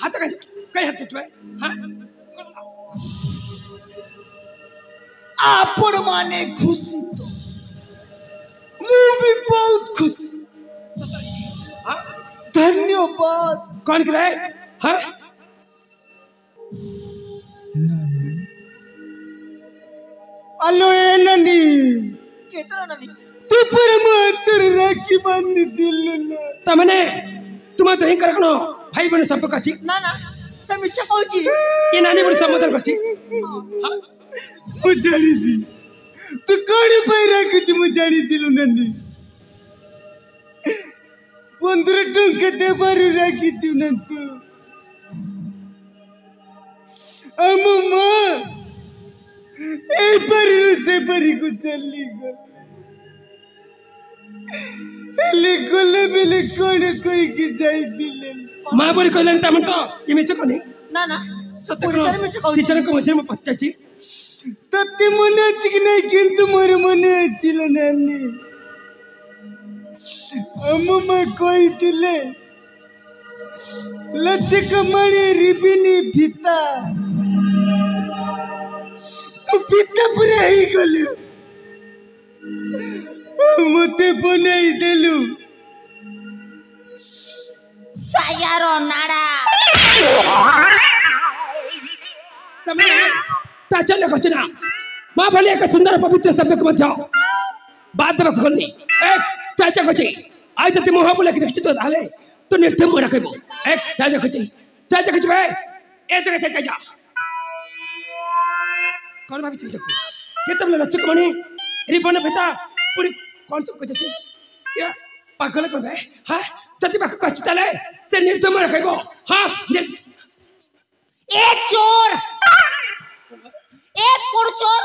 हाथ कहीं हाथ चुवे हां आपण माने खुशी तो मु भी बहुत खुशी हां धन्यवाद कौन करे हां अलो ए ननी चेतरा नानी तू परमात्तर राखी बांध दिल ना तमने तुम तो ही करकनो भाई बने संपर्क अछि ना ना समीक्षा कहूची ये नानी बड़ी संबोधन करछि हां मुजारी जी तू कोड़ी पे राखी छी मुजारी जी ननी 15 टंका दे बार राखी छी न तू अम्मा ए परी से परी को चली गई हेले कोले बिले कोण कोई की जाई दिले मां बड़ी कहलन तमन तो ये मिछ कोनी ना ना सत्य करो टीचर को मझे में पछताची तत्ते मन अछि कि नहीं किंतु मोर मन अछि नानी अम्मा कोई दिले लचक मणि रिबिनी फीता तू फीता पूरा ही गलु मते बनाई देलु सायारो नाड़ा तमे ताचल्य करछना मां भले एक सुंदर पवित्र शब्द को मध्य बात देबक गलनी एक चाचा कछि आज जति मोह बोले कि देखछि तो आले तो निर्थे मोह रखबो एक चाचा कछि बे ए जगह चाचा कौन भाभी चल सकते केतम लचक मणि रिबन भेता पूरी कौन सब कछि या पागल कर बे हां जति पाक कछि तले से निर्थे मोह रखबो हां ए चोर ए पुड़ चोर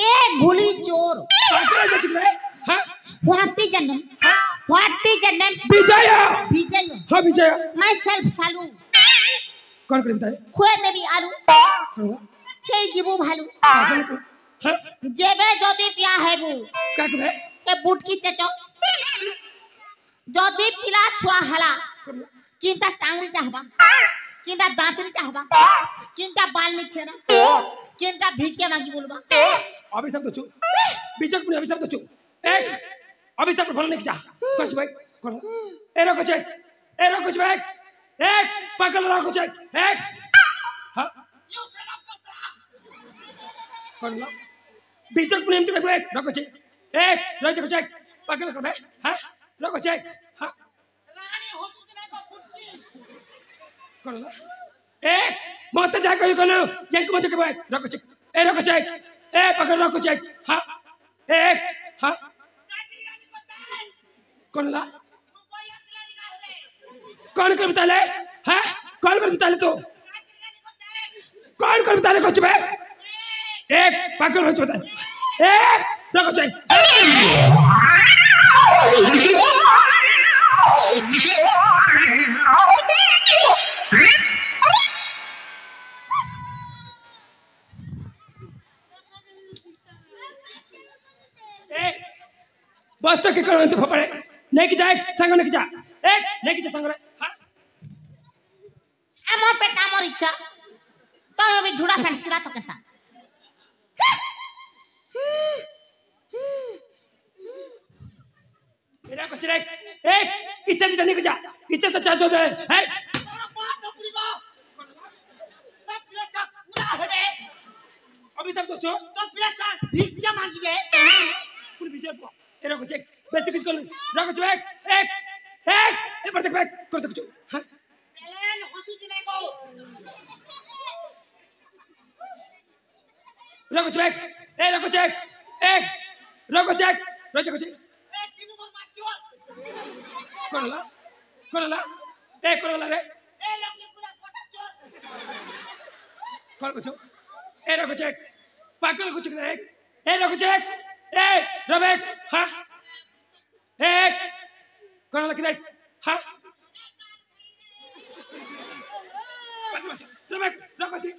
ए भूली चोर पागल जति बे हां What is your name? What is your name? Vijaya विजय हां विजया myself सालू कौन करे बताए खोए देवी आलू कौन के जीवू भालू पागल को हां जेबे जदी पिया हेबू का करे ए बुटकी चचो जदी पिला छुआ हला किंता टांगरी चाहबा किंता दांतरी चाहबा किंता बाल निथेना किंता भीखे मांगी बोलबा अभिशाप तो छु बीचक पुनी अभिशाप तो छु एक अभिशाप फल नहीं जा कुछ भाई कर ए रखो छे ए रखो छे एक पागल रखो छे एक हां कर लो बीचक पुनी एमती कहबो एक रखो छे एक रह छे पागल कर बे हां रखो छे हां रानी हो चुकी नहीं को बुटकी कर लो एक मत जा कहियो कनो यांक मत कहबो एक रखो छे ए रखो छे ए पागल रखो छे हां एक हां कौन ला कौन कर बताले हैं कौन कर बताले तो कौन कर बताले कुछ बे एक पागल हो चुका एक रखो चाहिए बस तो के करो तो फपड़े नहीं कि जाए संग नहीं कि जा एक नहीं कि जा संग रे हां हमर पेटा मोर इच्छा तो अभी झूड़ा फैंट सिरा तो कहता मेरा कुछ रे एक इच्छा नहीं जाने को जा इच्छा तो चाचो दे है अभी सब तो चो तो प्लेचा भिक्षा मांगिबे पूरी बिजर को एरो को चेक बेसिक स्कूल रखो चो एक ए पर देख बैक कर दे चो हां एलेन हसु चुने को रखो चेक एक रखो चेक ए चिनु को माचो कोला ए कोला रे ए लक्ष्मी पूजा पता चोर कौन कुछ ए रखो चेक पागल कुछ कर ए रखो चेक ए रबेक हां एक कौन लग रहा है हां रबेक रखो चेक